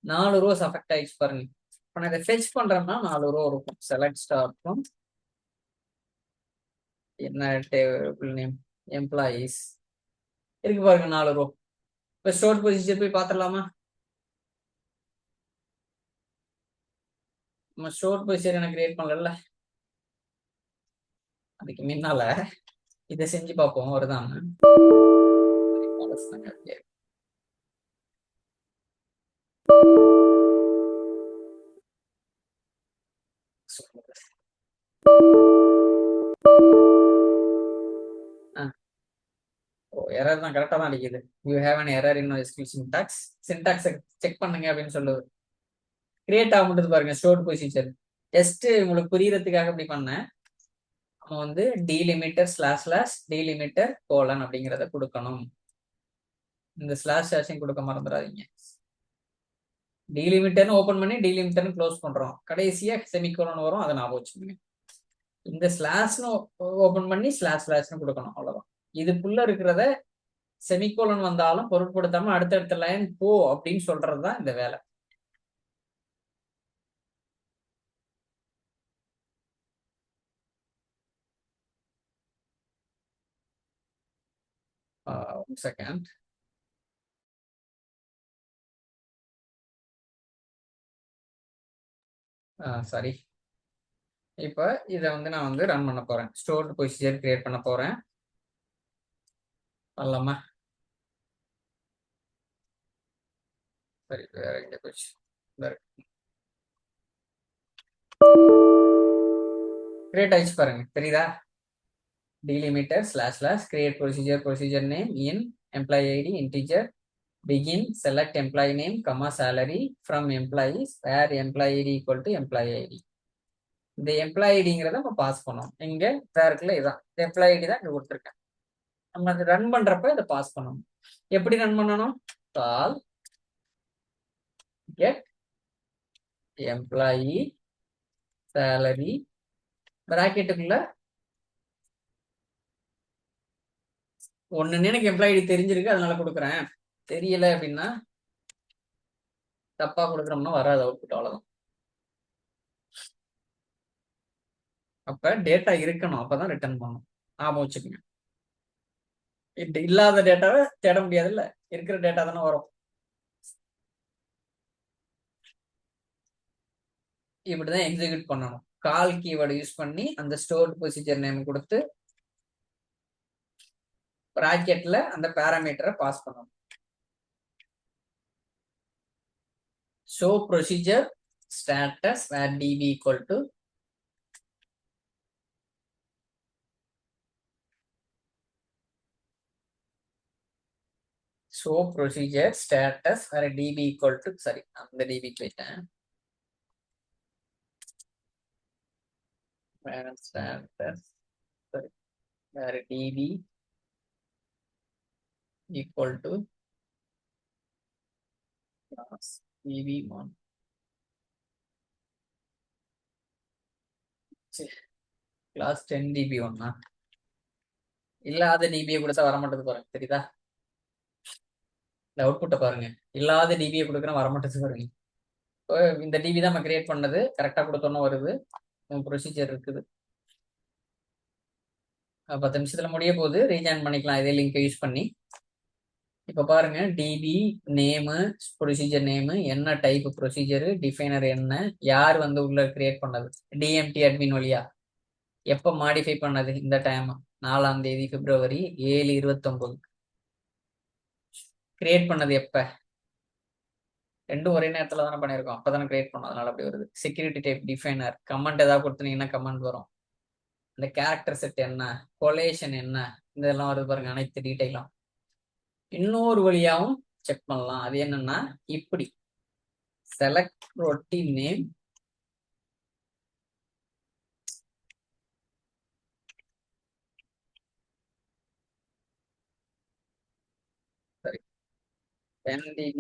4 ரோஸ் அஃபெக்ட் ஆயிடுச்சு பாருங்க. இப்போ நான் இதை ஃபெச் பண்றேன்னா 4 ரோ இருக்கும். செலக்ட் ஸ்டார் ஃப்ரம் என்ன டேபிள் நேம் எம்ப்ளாயீஸ் இருக்கு பாருங்க 4 ரோ. இப்போ ஸ்டோர் பொசிஷன் போய் பார்த்துடலாமா? நம்ம ஸ்டோர் பொசிஷன் எனக்கு கிரியேட் பண்ணல, அதுக்கு முன்னால இதை செஞ்சு பார்ப்போம் வருதான்னு. எரர் தான், கரெக்டா தான் அடிக்குது. You have an error in SQL syntax. Syntax check பண்ணுங்க அப்படின்னு சொல்லுது. கிரியேட் ஆக முடியுது பாருங்க ஸ்டோர் பொசிஷன். ஜஸ்ட் உங்களுக்கு புரியறதுக்காக இப்படி பண்ணேன். நம்ம வந்து டிலிமிட்டர் / டிலிமிட்டர் கோலன் அப்படிங்கிறத கொடுக்கணும். இந்த // கொடுக்க மறந்துடாதீங்க. டிலிமிட்டர்னு ஓபன் பண்ணி டிலிமிட்டர்னு க்ளோஸ் பண்றோம். கடைசியா செமிகோலன் வரும், அதை ஞாபகம் வச்சுக்கோங்க. இந்த ஸ்லாஷ்னு ஓபன் பண்ணி // கொடுக்கணும், அவ்வளவுதான். இதுக்குள்ள இருக்கிறத செமிகோலன் வந்தாலும் பொருட்படுத்தாம அடுத்தடுத்த லைன் போ அப்படின்னு சொல்றதுதான் இந்த வேலை. Second sorry. இப்போ இதை வந்து நான் வந்து ரன் பண்ண போறேன். ஸ்டோர்டு பொசிஷன் கிரியேட் பண்ண போறேன். பண்ணலாமா? சரி, வேற எங்க போச்சு? கிரியேட் ஆயிடுச்சு பாருங்க, தெரியுதா? Delimiter // create procedure name in employee ID integer begin select employee name comma salary from employees where employee id equal to employee id. இந்த எம்ப்ளாயி ஐடிங்கிறத நம்ம பாஸ் பண்ணோம். இங்க இருக்குல்ல, இதான் எம்ப்ளாயி ஐடி தான் இங்க கொடுத்துருக்கேன். நம்ம அது ரன் பண்றப்ப இதை பாஸ் பண்ணணும். எப்படி ரன் பண்ணணும்? கால் get employee salary பிராக்கெட்டுக்குள்ள ஒன்னு எனக்கு எம்ப்ளாயி ஐடி தெரிஞ்சிருக்கு அதனால கொடுக்குறேன். தெரியல அப்படின்னா தப்பா கொடுக்குறோம்னா வராது அவுட்புட், அவ்வளவுதான். அப்ப டேட்டா இருக்கணும், அப்பதான் ரிட்டர்ன் பண்ணணும். ஞாபகம் வச்சுக்கோங்க. இல்லாத டேட்டாவை தேட முடியாது, இல்ல இருக்கிற டேட்டா தானே வரும். இப்படிதான் எக்ஸிக்யூட் பண்ணணும். கால் கீவேர்டு யூஸ் பண்ணி அந்த ஸ்டோர்ட் ப்ரொசீஜர் நேம் கொடுத்து பிராக்கெட்ல அந்த பாராமீட்டரை பாஸ் பண்ணணும். show procedure status where db equal to show procedure status where db equal to sorry அந்த db போயிட்டேன். status sorry where db equal to class db1 class 10 db1 இல்லாத db கொடுத்தா வர மாட்டேது பாருங்க, தெரியுதா? இந்த அவுட்புட்டை பாருங்க, இல்லாத டிபியை கொடுக்குற வரமாட்டேது பாருங்க. இந்த டிபி தான் நம்ம கிரியேட் பண்ணது, கரெக்டா கொடுத்தோன்னு வருது. ப்ரொசீஜர் இருக்குது. 10 நிமிஷத்துல முடிய போகுது. ரீஜாயின் பண்ணிக்கலாம் இதே லிங்க் யூஸ் பண்ணி. இப்ப பாருங்க, டிபி நேமு ப்ரொசீஜர் நேமு என்ன டைப் ப்ரொசீஜர் டிஃபைனர் என்ன, யார் வந்து உள்ள கிரியேட் பண்ணது, டிஎம்டி அட்மின் வழியா, எப்ப மாடிஃபை பண்ணது, இந்த டைம் 4ஆம் தேதி பிப்ரவரி 7/29 கிரியேட் பண்ணது எப்ப, ரெண்டும் ஒரே நேரத்துல தானே பண்ணியிருக்கோம், அப்பதானே கிரியேட் பண்ணோம், அதனால அப்படி வருது. செக்யூரிட்டி டைப் டிஃபைனர், கமெண்ட் ஏதாவது கொடுத்தீங்கன்னா கமெண்ட் வரும். இந்த கேரக்டர் செட் என்ன, கொலேஷன் என்ன, இதெல்லாம் வருது பாருங்க, அனைத்து டீட்டெயிலும். இன்னொரு வழியாவும் செக் பண்ணலாம். அது என்னன்னா இப்படி select routine name 10 dB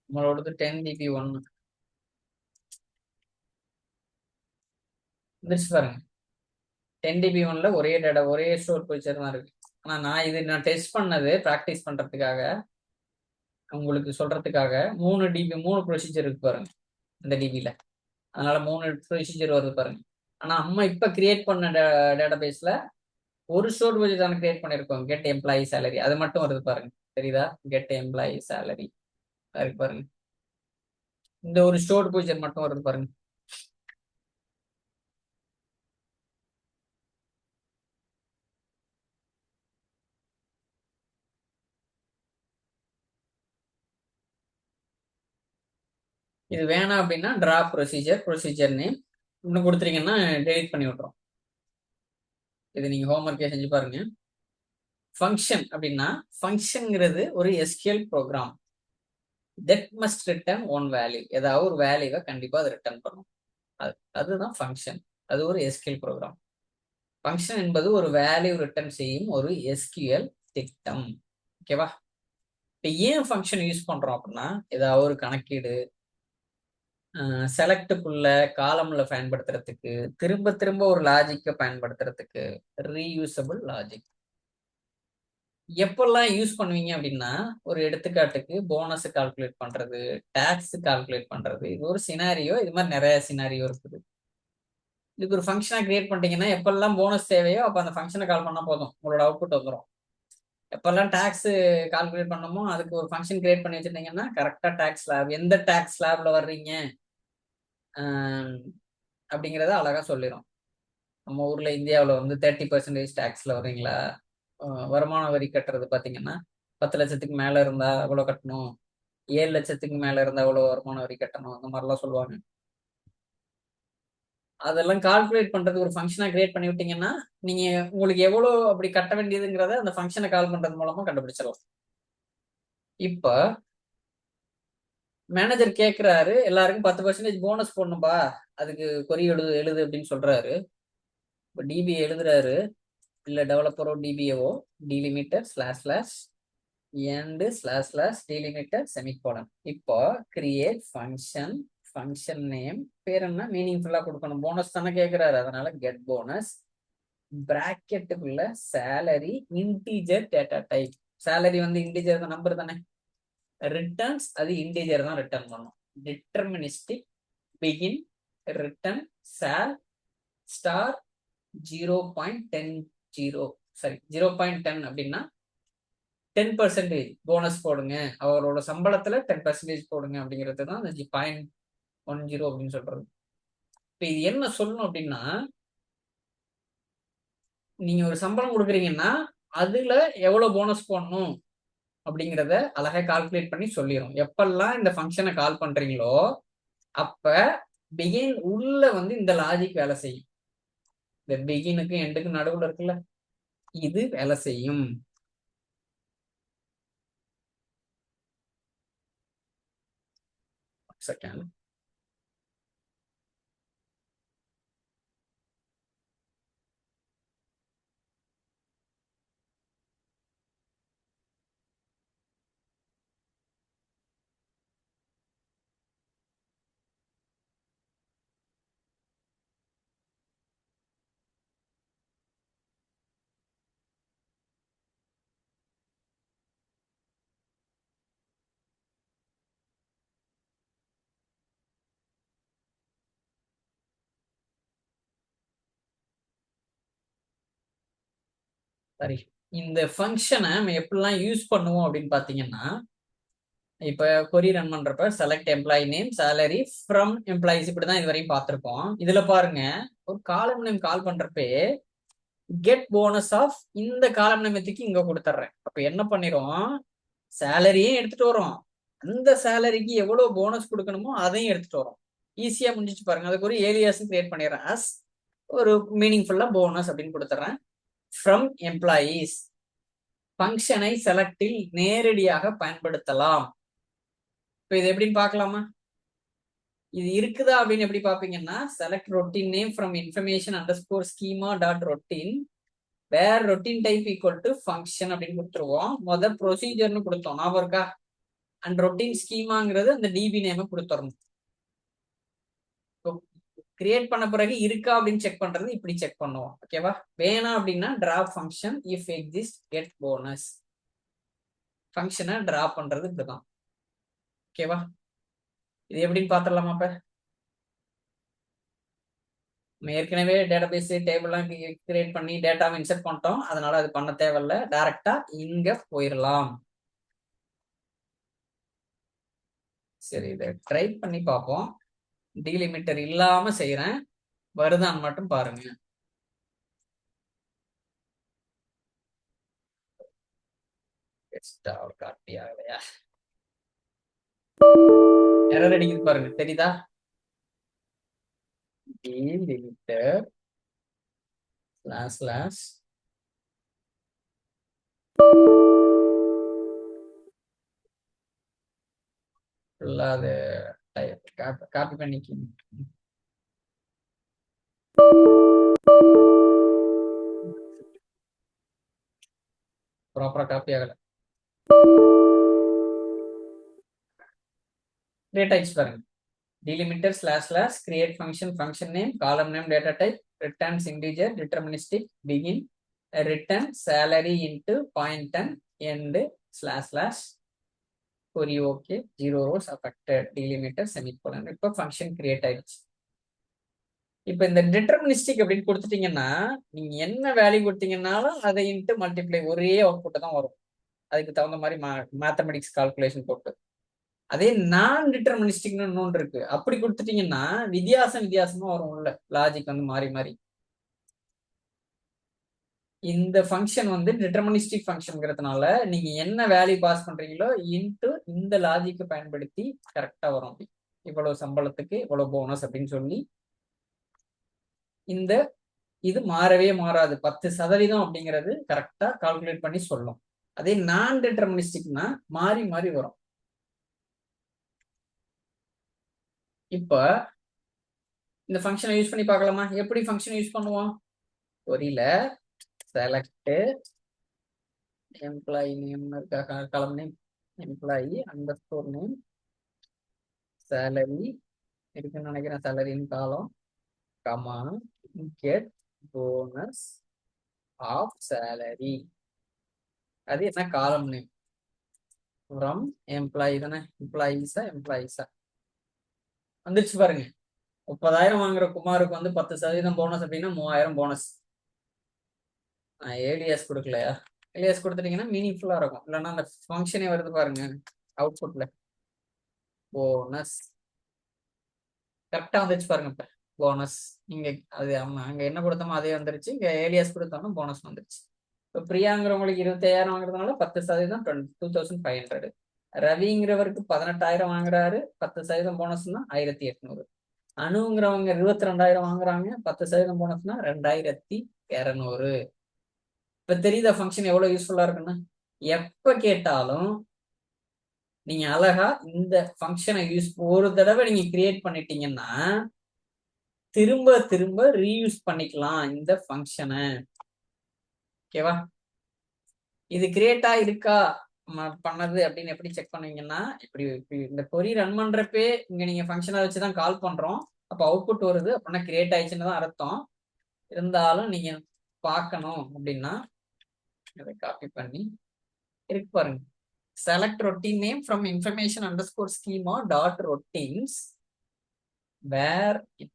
நம்மளோடது 10 dB 1 வந்துருச்சு பாருங்க. 10 dB 1ல ஒரே டேட்டா ஒரே ஸ்டோர் பொசிஷன் தான் இருக்கு. ஆனா நான் டெஸ்ட் பண்ணது ப்ராக்டிஸ் பண்றதுக்காக உங்களுக்கு சொல்றதுக்காக 3 dB 3 ப்ரொசீஜர் இருக்கு பாருங்க இந்த டிபில. அதனால 3 ப்ரொசீஜர் வருது பாருங்க. ஆனா நம்ம இப்ப கிரியேட் பண்ண டேட்டா பேஸ்ல ஒரு ஸ்டோர் பொசிஷன் கிரியேட் பண்ணிருக்கோம். கெட் எம்ப்ளாயி சேலரி அது மட்டும் வருது பாருங்க. தெரியுதா? கெட் எம்ப்ளாயி சேலரி இருக்கு பாருங்க. இந்த ஒரு ஸ்டோர் பொசிஷன் மட்டும் வருது பாருங்க. இது வேணாம் அப்படின்னா டிராப் ப்ரொசீஜர் நேம் இன்னும் கொடுத்துட்டீங்கன்னா டெலிட் பண்ணி விட்டுரும். இது நீங்க ஹோம்ஒர்க்கே செஞ்சு பாருங்க. ஃபங்க்ஷன் அப்படின்னா ஃபங்க்ஷன்ங்கிறது ஒரு SQL program. That must return one value. ஏதாவது ஒரு வேல்யூவை கண்டிப்பா அது ரிட்டர்ன் பண்ணும். அதுதான் ஃபங்க்ஷன். அது ஒரு எஸ்கியூஎல் ப்ரோக்ராம். ஃபங்க்ஷன் என்பது ஒரு வேல்யூ ரிட்டர்ன் செய்யும் ஒரு எஸ்கியூஎல் திட்டம். ஓகேவா? இப்போ ஏன் ஃபங்க்ஷன் யூஸ் பண்றோம் அப்படின்னா ஏதாவது ஒரு கணக்கீடு செலக்டுக்குள்ள காலம்ல பயன்படுத்துறதுக்கு, திரும்ப திரும்ப ஒரு லாஜிக்கை பயன்படுத்துறதுக்கு, ரீயூசபிள் லாஜிக். எப்பெல்லாம் யூஸ் பண்ணுவீங்க அப்படின்னா ஒரு எடுத்துக்காட்டுக்கு போனஸ் கால்குலேட் பண்றது, டாக்ஸ் கால்குலேட் பண்றது, இது ஒரு சினாரியோ. இது மாதிரி நிறைய சினாரியோ இருக்குது. இதுக்கு ஒரு ஃபங்க்ஷனா கிரியேட் பண்ணிட்டீங்கன்னா எப்பெல்லாம் போனஸ் தேவையோ அப்போ அந்த ஃபங்க்ஷனை கால் பண்ணா போதும், உங்களோட அவுட்புட் வந்துடும். எப்பெல்லாம் டாக்ஸ் கால்குலேட் பண்ணமோ அதுக்கு ஒரு ஃபங்க்ஷன் கிரியேட் பண்ணி வச்சிருந்தீங்கன்னா கரெக்டா டாக்ஸ் ஸ்லாப், எந்த டாக்ஸ் ஸ்லாப்ல வர்றீங்க அப்படிங்கிறத அழகா சொல்லிடும். நம்ம ஊர்ல இந்தியாவில் வந்து 30% டாக்ஸ்ல வர்றீங்களா, வருமான வரி கட்டுறது பார்த்தீங்கன்னா 10 லட்சத்துக்கு மேல இருந்தா அவ்வளோ கட்டணும், 7 லட்சத்துக்கு மேல இருந்தா அவ்வளோ வருமான வரி கட்டணும், அந்த மாதிரிலாம் சொல்லுவாங்க. அதெல்லாம் கால்குலேட் பண்றது ஒரு ஃபங்க்ஷனா கிரியேட் பண்ணி விட்டீங்கன்னா நீங்க உங்களுக்கு எவ்வளோ அப்படி கட்ட வேண்டியதுங்கிறத அந்த ஃபங்க்ஷனை கால் பண்றது மூலமா கண்டுபிடிச்சிடலாம். இப்ப மேனேஜர் கேட்கிறாரு எல்லாருக்கும் 10% போனஸ் போடணும்பா, அதுக்கு கொரி எழுது அப்படின்னு சொல்றாரு. இப்போ டிபி எழுதுறாரு, இல்ல டெவலப்பரோ டிபிஓ delimiter slash end slash delimiter semicolon. இப்போ கிரியேட் ஃபங்க்ஷன் நேம் பேர் என்ன மீனிங்ஃபுல்லா கொடுக்கணும். போனஸ் தானே கேட்கிறாரு, அதனால கெட் போனஸ் பிராக்கெட்டுக்குள்ள salary integer data type. Salary வந்து இன்டீஜர் தான், நம்பர் தானே. ரிட்டர்ன்ஸ் அது இன்டீஜர் தான் ரிட்டர்ன் பண்ணும். Deterministic begin return sal star 0.10 அப்படின்னா 10% போனஸ் போடுங்க, அவரோட சம்பளத்துல 10% போடுங்க அப்படிங்கிறது தான் அந்த 0.10 அப்படின்னு சொல்றது. இப்ப இது என்ன சொல்லணும் அப்படின்னா நீங்க ஒரு சம்பளம் கொடுக்குறீங்கன்னா அதுல எவ்வளவு போனஸ் போடணும் அப்படிங்கிறத அழகா கால்குலேட் பண்ணி சொல்லிடும். எப்பெல்லாம் இந்த ஃபங்க்ஷனை கால் பண்றீங்களோ அப்ப பிகின் உள்ள வந்து இந்த லாஜிக் வேலை செய்யும். இந்த பிகினுக்கு எண்டுக்கு நடுவுல இருக்குல்ல, இது வேலை செய்யும். செகண்ட் சரி, இந்த ஃபங்க்ஷனை நம்ம எப்படிலாம் யூஸ் பண்ணுவோம் அப்படின்னு பாத்தீங்கன்னா இப்ப கொரி ரன் பண்றப்ப select employee name salary from employees இப்படிதான் இது வரையும் பார்த்திருக்கோம். இதுல பாருங்க ஒரு காலம் நேம் கால் பண்றப்ப கெட் போனஸ் ஆஃப் இந்த காலம் நேமத்துக்கு இங்க கொடுத்துட்றேன். அப்ப என்ன பண்ணிரும், சேலரியும் எடுத்துட்டு வரும், அந்த சேலரிக்கு எவ்வளவு போனஸ் கொடுக்கணுமோ அதையும் எடுத்துட்டு வரும். ஈஸியா முடிஞ்சிச்சு பாருங்க. அதுக்கு ஒரு ஏலியாஸ் கிரியேட் பண்ணிடுறேன். அஸ் ஒரு மீனிங்ஃபுல்லா போனஸ் அப்படின்னு கொடுத்துட்றேன். ஃப்ரம் எம்ப்ளாயீஸ் ஃபங்க்ஷனை செலக்டில் நேரடியாக பயன்படுத்தலாம். இப்போ இது எப்படின்னு பார்க்கலாமா? இது இருக்குதா அப்படின்னு எப்படி பார்ப்பீங்கன்னா select routine name from information underscore schema dot routine where routine type equal to function அப்படின்னு கொடுத்துருவோம். ப்ரொசீஜர்னு கொடுத்தோம், ஞாபகம் இருக்கா? அண்ட் ரொட்டீன் ஸ்கீமாங்கிறது அந்த டிபி நேமை கொடுத்துடணும். கிரியேட் பண்ண பிறகு இருக்கா அப்படின்னு செக் பண்றது இப்படி செக் பண்ணுவோம். ஓகேவா? வேணாம் அப்படின்னா drop function if exist get bonus. ஃபங்க்ஷனை டிராப் பண்றது இப்படிதான். ஓகேவா? இது எப்படின்னு பாத்திரலாமா? இப்ப நம்ம ஏற்கனவே டேட்டாபேஸ் டேபிள்லாம் கிரியேட் பண்ணி டேட்டாவை இன்சர்ட் பண்ணிட்டோம், அதனால அது பண்ண தேவையில்ல. டைரக்டா இங்க போயிடலாம். சரி, இதை ட்ரை பண்ணி பார்ப்போம். டீலிமிட்டர் இல்லாம செய்யறேன், வருதான்னு மட்டும் பாருங்க. காப்பி ஆகலையா? எரர் அடிக்குது பாருங்க, தெரியுதா? டீலிமிட்டர் ஸ்லாஷ் ஃபுல்லா அது காப்பி பண்ணிக்க. ப்ராப்பரா காப்பி ஆகல. கிரியேட் ஆயிடுச்சு பாருங்க. delimiter // create function name, column name, data type, returns integer, deterministic, begin, return salary into point and end / query okay, 0 rows affected, delimiter semicolon. இப்போ function create ஆயிடுச்சு. இப்போ இந்த டிட்டர்மினிஸ்டிக் அப்படின்னு கொடுத்துட்டீங்கன்னா நீங்க என்ன வேல்யூ கொடுத்தீங்கன்னாலும் அதை இன்ட்டு மல்டிப்ளை ஒரே அவுட்புட் தான் வரும். அதுக்கு தகுந்த மாதிரி மேத்தமெட்டிக்ஸ் கால்குலேஷன் போட்டு. அதே நான் டிட்டர்மினிஸ்டிக்னு இன்னொன்று இருக்கு, அப்படி கொடுத்துட்டீங்கன்னா வித்தியாசமா வரும் உள்ள லாஜிக் வந்து மாறி மாறி. இந்த ஃபங்க்ஷன் வந்து டிட்டர்மினிஸ்டிக் ஃபங்க்ஷன்ங்கிறதுனால நீங்க என்ன வேல்யூ பாஸ் பண்றீங்களோ இன்ட்டு இந்த லாஜிக்கை பயன்படுத்தி கரெக்டா வரும். அப்படி இவ்வளவு சம்பளத்துக்கு இவ்வளவு போனஸ் அப்படின்னு சொல்லி இந்த இது மாறவே மாறாது, 10% அப்படிங்கிறது கரெக்டா கால்குலேட் பண்ணி சொல்லும். அதே நான் டிட்டர்மினிஸ்டிக்னா மாறி மாறி வரும். இப்ப இந்த ஃபங்க்ஷனை யூஸ் பண்ணி பார்க்கலாமா? எப்படி ஃபங்க்ஷன் யூஸ் பண்ணுவோம்? கொரியில செலக்ட் எம்ப்ளாயி நேம் இருக்கா, column name employee underscore name salary இருக்குன்னு நினைக்கிறேன், சேலரின்னு column comma get bonus of salary. அது என்ன காலம் நேம் ஃப்ரம் எம்ப்ளாயி தானே, எம்ப்ளாயிஸா வந்துருச்சு பாருங்க. 30,000 வாங்குற குமாருக்கு வந்து 10% போனஸ் அப்படின்னா 3000 போனஸ். நான் ஏலியாஸ் கொடுக்கலையா? ஏலியாஸ் கொடுத்துட்டீங்கன்னா மீனிங்ஃபுல்லா இருக்கும். இல்லைன்னா அந்த ஃபங்க்ஷனே வருது பாருங்க அவுட்புட்ல, போனஸ் கரெக்டா வந்துருச்சு பாருங்க. இப்ப போனஸ் இங்க அது அங்க என்ன கொடுத்தோமோ அதே வந்துருச்சு, இங்க ஏலியாஸ் கொடுத்தோம்னா போனஸ் வந்துருச்சு. இப்போ பிரியாங்கிறவங்களுக்கு 25,000 வாங்குறதுனால 10% 2500. ரவிங்கிறவருக்கு 18,000 வாங்குறாரு, 10% போனஸ்னா 1800. அணுங்கிறவங்க 22,000 வாங்குறாங்க, 10% போனஸ்னா 2200. இப்ப தெரியுதா ஃபங்க்ஷன் எவ்வளவு யூஸ்ஃபுல்லா இருக்குன்னு? எப்ப கேட்டாலும் நீங்க அழகா இந்த ஃபங்க்ஷனை ஒரு தடவை நீங்க கிரியேட் பண்ணிட்டீங்கன்னா திரும்ப திரும்ப ரீயூஸ் பண்ணிக்கலாம் இந்த ஃபங்க்ஷனை. ஓகேவா? இது கிரியேட்டா இருக்கா பண்ணது அப்படின்னு எப்படி செக் பண்ணுவீங்கன்னா, இப்படி இந்த கொரி ரன் பண்றப்பே இங்க நீங்க ஃபங்க்ஷனை வச்சுதான் கால் பண்றோம், அப்ப அவுட்புட் வருது அப்படின்னா கிரியேட் ஆயிடுச்சுன்னு தான் அர்த்தம். இருந்தாலும் நீங்க பார்க்கணும் அப்படின்னா இதை காப்பி பண்ணி இருக்கு பாருங்க, select routine name from information underscore schema dot routines where it